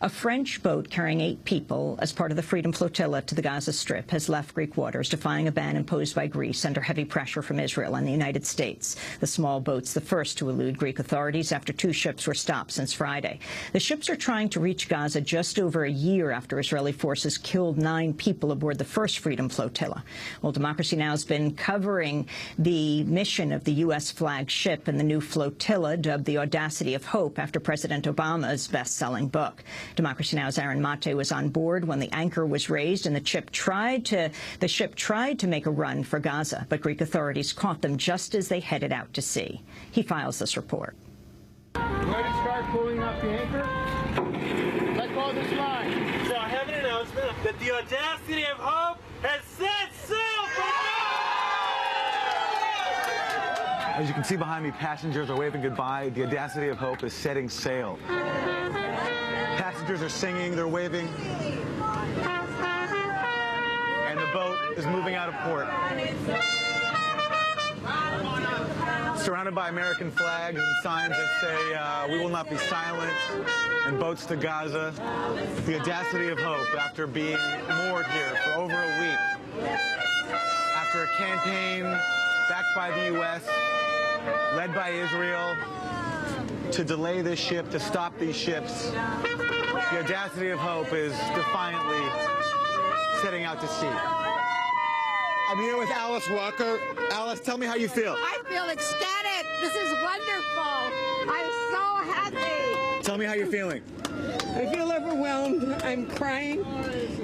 A French boat carrying 8 people as part of the Freedom Flotilla to the Gaza Strip has left Greek waters, defying a ban imposed by Greece under heavy pressure from Israel and the United States. The small boat's the first to elude Greek authorities after 2 ships were stopped since Friday. The ships are trying to reach Gaza just over a year after Israeli forces killed 9 people aboard the first Freedom Flotilla. Well, Democracy Now! Has been covering the mission of the U.S. flagged ship and the new flotilla, dubbed the Audacity of Hope, after President Obama's best-selling book. Democracy Now!'s Aaron Maté was on board when the anchor was raised and the ship tried to make a run for Gaza, but Greek authorities caught them just as they headed out to sea. He files this report. Ready to start pulling up the anchor? Let go of this line. So I have an announcement that the Audacity of Hope has set sail for As you can see behind me, passengers are waving goodbye. The Audacity of Hope is setting sail. Passengers are singing, they're waving. And the boat is moving out of port. Surrounded by American flags and signs that say, we will not be silent, and boats to Gaza. The Audacity of Hope, after being moored here for over a week. After a campaign backed by the U.S., led by Israel, to delay this ship, to stop these ships. The Audacity of Hope is defiantly setting out to sea. I'm here with Alice Walker. Alice, tell me how you feel. I feel ecstatic. This is wonderful. I'm so happy. Tell me how you're feeling. I feel overwhelmed. I'm crying.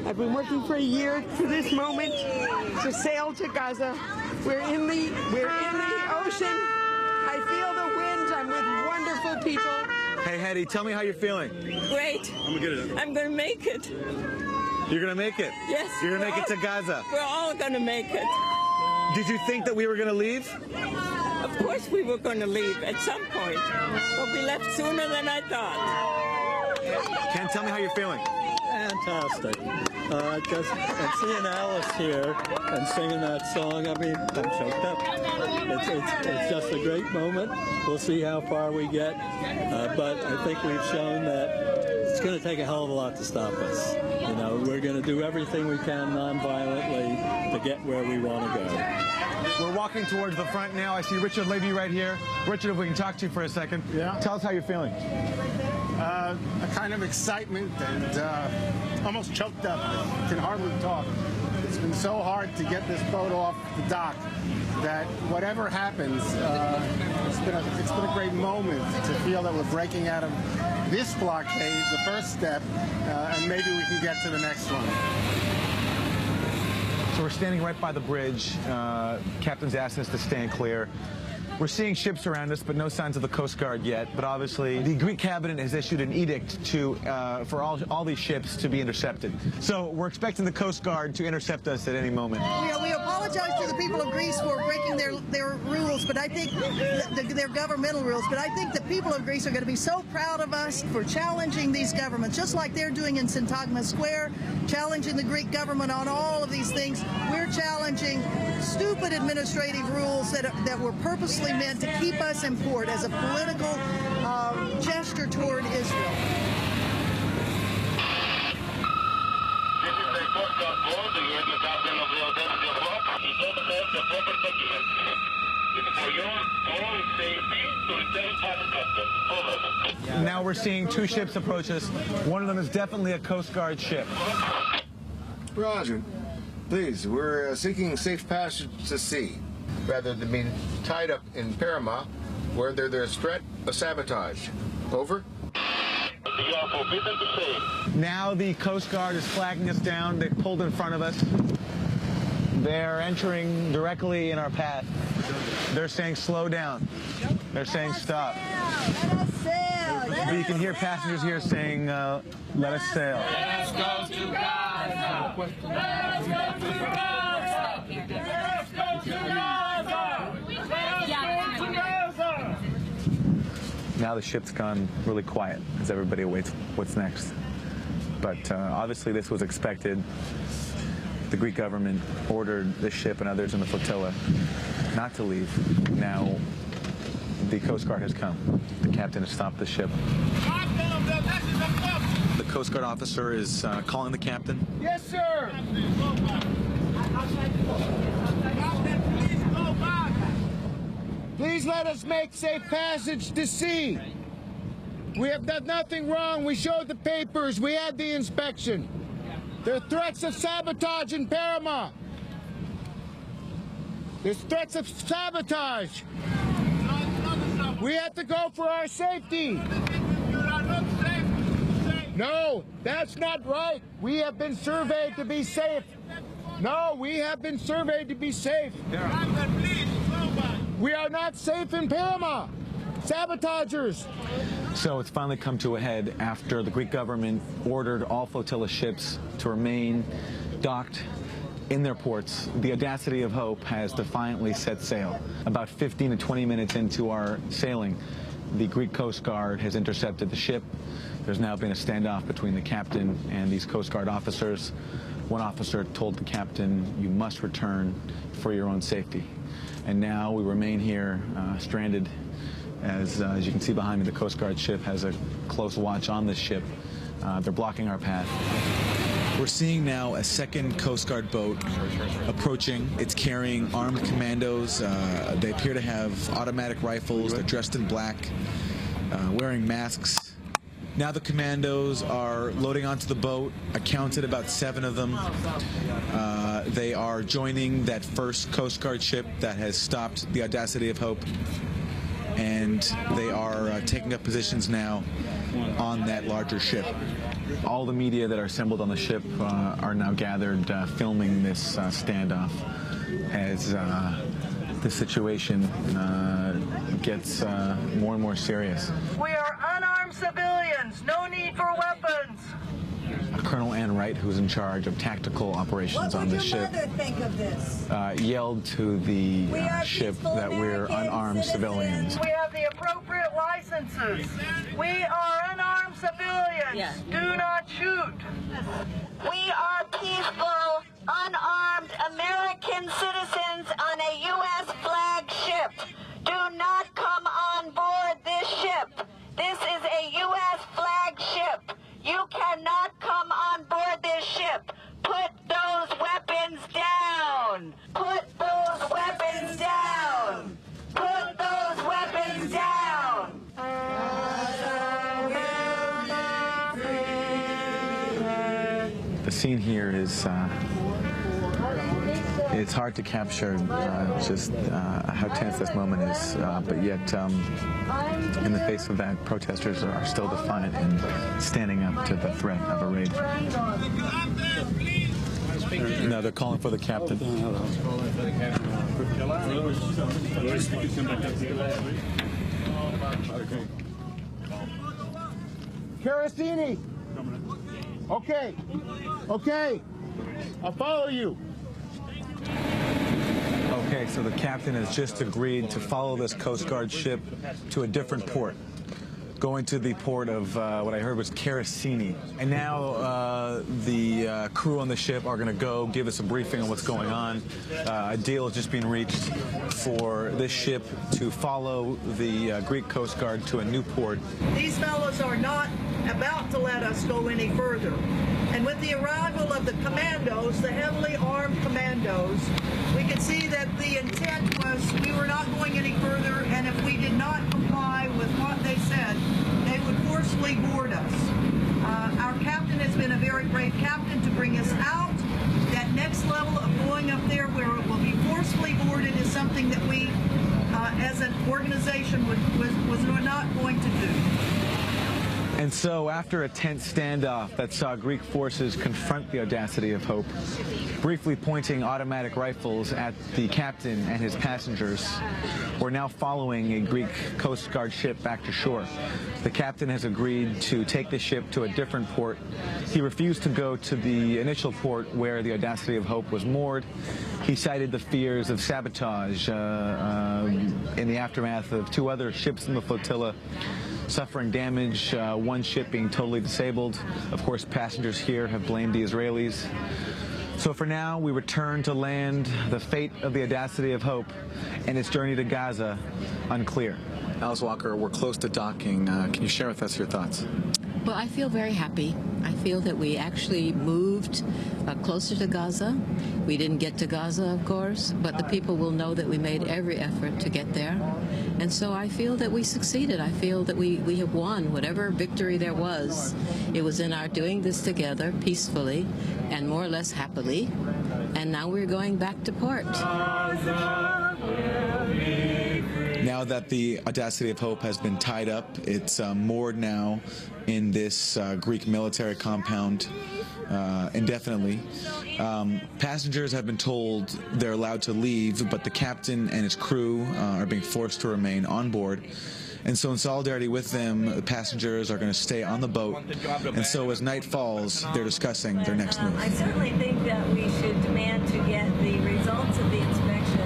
I've been working for a year for this moment to sail to Gaza. We're in the ocean. I feel the wind. I'm with wonderful people. Hey, Hetty, tell me how you're feeling. Great. I'm going to make it. You're going to make it? Yes. You're going to make it to Gaza? We're all going to make it. Did you think that we were going to leave? Of course we were going to leave at some point, but we left sooner than I thought. Ken, tell me how you're feeling. Fantastic. And seeing Alice here and singing that song, I mean, I'm choked up. It's just a great moment. We'll see how far we get, but I think we've shown that it's going to take a hell of a lot to stop us. You know, we're going to do everything we can non-violently to get where we want to go. We're walking towards the front now. I see Richard Levy right here. Richard, if we can talk to you for a second. Yeah. Tell us how you're feeling. A kind of excitement and almost choked up. I can hardly talk. It's been so hard to get this boat off the dock that whatever happens, it's been a great moment to feel that we're breaking out of this blockade, the first step, and maybe we can get to the next one. So we're standing right by the bridge. Captain's asked us to stand clear. We're seeing ships around us, but no signs of the Coast Guard yet. But obviously, the Greek cabinet has issued an edict for all these ships to be intercepted. So we're expecting the Coast Guard to intercept us at any moment. We apologize to the people of Greece for breaking their rules, but I think their governmental rules. But I think the people of Greece are going to be so proud of us for challenging these governments, just like they're doing in Syntagma Square, challenging the Greek government on all of these things. We're challenging stupid administrative rules that were purposely meant to keep us in port as a political gesture toward Israel. This is the Coast Guard board. You heard the captain of the Audacity of Hope. He told us the proper documents. It is for your own safety to return past customs. Over. Now we're seeing 2 ships approach us. One of them is definitely a Coast Guard ship. Roger. Please, we're seeking safe passage to sea, rather than being tied up in Panama, where there's threat of sabotage. Over. You are forbidden to sail. Now the Coast Guard is flagging us down. They've pulled in front of us. They're entering directly in our path. They're saying slow down. They're saying stop. Let us sail. But you can hear passengers here saying, let us sail. Let's go to Gaza! Let's go to Gaza! Let's go to Gaza! Let's go to Gaza! Now the ship's gone really quiet as everybody awaits what's next. But obviously this was expected. The Greek government ordered the ship and others in the flotilla not to leave. Now the Coast Guard has come. The captain has stopped the ship. The Coast Guard officer is calling the captain. Yes, sir. Please let us make safe passage to sea. We have done nothing wrong. We showed the papers. We had the inspection. There are threats of sabotage in Panama. There's threats of sabotage. We have to go for our safety. No, that's not right. We have been surveyed to be safe. No, we have been surveyed to be safe. We are not safe in Panama. Sabotagers. So it's finally come to a head after the Greek government ordered all flotilla ships to remain docked in their ports. The Audacity of Hope has defiantly set sail. About 15 to 20 minutes into our sailing, the Greek Coast Guard has intercepted the ship. There's now been a standoff between the captain and these Coast Guard officers. One officer told the captain, "You must return for your own safety." And now we remain here stranded. As you can see behind me, the Coast Guard ship has a close watch on this ship. They're blocking our path. We're seeing now a second Coast Guard boat approaching. It's carrying armed commandos. They appear to have automatic rifles. They're dressed in black, wearing masks. Now the commandos are loading onto the boat. I counted about 7 of them. They are joining that first Coast Guard ship that has stopped the Audacity of Hope. And they are taking up positions now on that larger ship. All the media that are assembled on the ship are now gathered filming this standoff as the situation gets more and more serious. We are unarmed civilians. No need for weapons. Colonel Ann Wright, who's in charge of tactical operations on this ship, yelled to the ship that we're unarmed civilians. We have the appropriate licenses. We are unarmed civilians. Yeah. Do not shoot. We are peaceful, unarmed American citizens on a U.S. flag ship. Do not come on board this ship. This is a U.S. flag ship. You cannot come on board this ship. Put those weapons down. Put those weapons down. Put those weapons down. The scene here is it's hard to capture just how tense this moment is, but yet in the face of that, protesters are still defiant and standing up to the threat of a raid. No, they're calling for the captain. Carasini. Okay. Okay. I'll follow you. Okay, so the captain has just agreed to follow this Coast Guard ship to a different port, going to the port of what I heard was Carasini. And now the crew on the ship are going to go give us a briefing on what's going on. A deal has just been reached for this ship to follow the Greek Coast Guard to a new port. These fellows are not about to let us go any further. And with the arrival of the commandos, the heavily armed commandos, we could see that the intent was we were not going any further, and if we did not comply with what they said, they would forcibly board us. Our captain has been a very brave captain to bring us out. That next level of going up there where it will be forcibly boarded is something that we, as an organization, was not going to do. And so after a tense standoff that saw Greek forces confront the Audacity of Hope, briefly pointing automatic rifles at the captain and his passengers, we're now following a Greek Coast Guard ship back to shore. The captain has agreed to take the ship to a different port. He refused to go to the initial port where the Audacity of Hope was moored. He cited the fears of sabotage in the aftermath of 2 other ships in the flotilla suffering damage, one ship being totally disabled. Of course, passengers here have blamed the Israelis. So for now, we return to land. The fate of the Audacity of Hope and its journey to Gaza, unclear. Alice Walker, we're close to docking. Can you share with us your thoughts? Well, I feel very happy. I feel that we actually moved closer to Gaza. We didn't get to Gaza, of course, but the people will know that we made every effort to get there. And so I feel that we succeeded. I feel that we have won. Whatever victory there was, it was in our doing this together peacefully and more or less happily. And now we're going back to port. Now that the Audacity of Hope has been tied up, it's moored now in this Greek military compound indefinitely. Passengers have been told they're allowed to leave, but the captain and his crew are being forced to remain on board. And so in solidarity with them, the passengers are going to stay on the boat. And so as night falls, they're discussing their next move. I certainly think that we should demand to get the results of the inspection.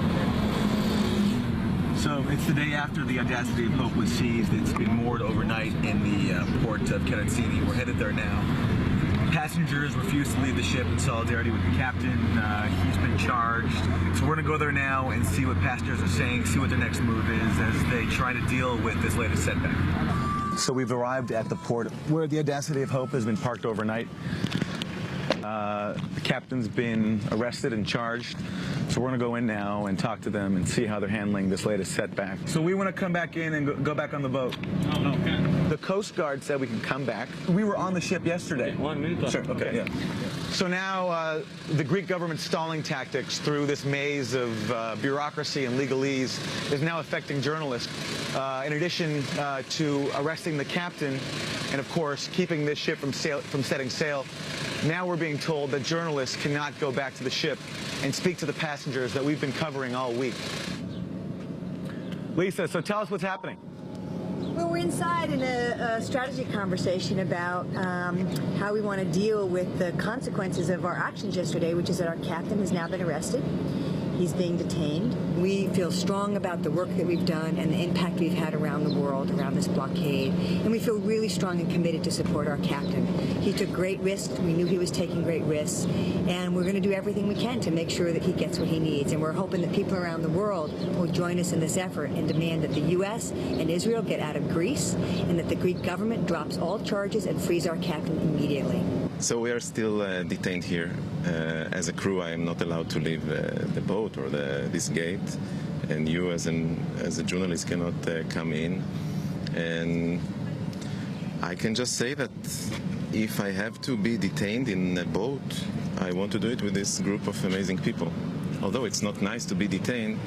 So it's the day after the Audacity of Hope was seized. It's been moored overnight in the port of Karatsini. We're headed there now. Passengers refuse to leave the ship in solidarity with the captain. He's been charged. So we're going to go there now and see what passengers are saying, see what their next move is as they try to deal with this latest setback. So we've arrived at the port where the Audacity of Hope has been parked overnight. The captain's been arrested and charged. So we're going to go in now and talk to them and see how they're handling this latest setback. So we want to come back in and go back on the boat. Oh, okay. The Coast Guard said we can come back. We were on the ship yesterday. 1 minute. Sure, okay, yeah. So now the Greek government's stalling tactics through this maze of bureaucracy and legalese is now affecting journalists. In addition to arresting the captain and, of course, keeping this ship from setting sail, now we're being told that journalists cannot go back to the ship and speak to the passengers that we've been covering all week. Lisa, so tell us what's happening. Well, we're inside in a strategy conversation about how we want to deal with the consequences of our actions yesterday, which is that our captain has now been arrested. He's being detained. We feel strong about the work that we've done and the impact we've had around the world, around this blockade. And we feel really strong and committed to support our captain. He took great risks. We knew he was taking great risks. And we're going to do everything we can to make sure that he gets what he needs. And we're hoping that people around the world will join us in this effort and demand that the U.S. and Israel get out of Greece and that the Greek government drops all charges and frees our captain immediately. So we are still detained here. As a crew, I am not allowed to leave the boat or this gate, and you as a journalist cannot come in. And I can just say that if I have to be detained in a boat, I want to do it with this group of amazing people. Although it's not nice to be detained,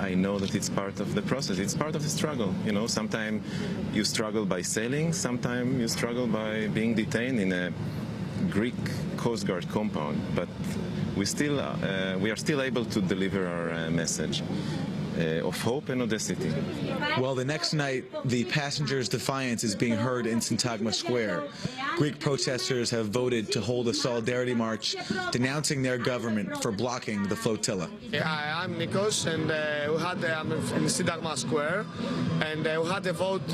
I know that it's part of the process. It's part of the struggle. You know, sometimes you struggle by sailing, sometimes you struggle by being detained in a Greek Coast Guard compound. But we are still able to deliver our message of hope and audacity. Well, the next night, the passengers' defiance is being heard in Syntagma Square. Greek protesters have voted to hold a solidarity march denouncing their government for blocking the flotilla. Hi, I'm Nikos, and I'm in Syntagma Square, and we had a vote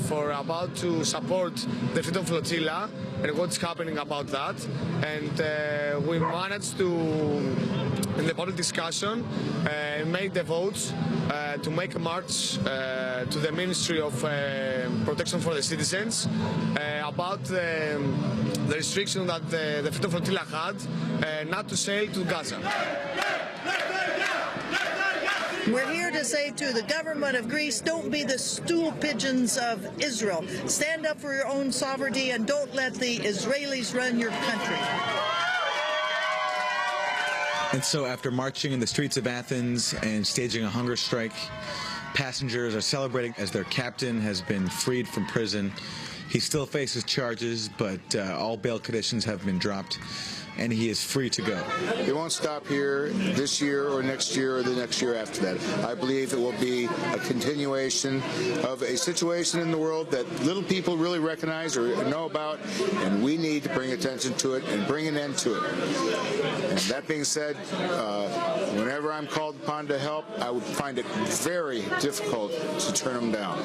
for about to support the Freedom Flotilla and what's happening about that. And we managed to, in the public discussion, made the votes to make a march to the Ministry of Protection for the Citizens about the restriction that the Freedom Flotilla had not to sail to Gaza. We're here to say to the government of Greece, don't be the stool pigeons of Israel. Stand up for your own sovereignty and don't let the Israelis run your country. And so after marching in the streets of Athens and staging a hunger strike, passengers are celebrating as their captain has been freed from prison. He still faces charges, but all bail conditions have been dropped, and he is free to go. It won't stop here this year or next year or the next year after that. I believe it will be a continuation of a situation in the world that little people really recognize or know about, and we need to bring attention to it and bring an end to it. And that being said, whenever I'm called upon to help, I would find it very difficult to turn them down.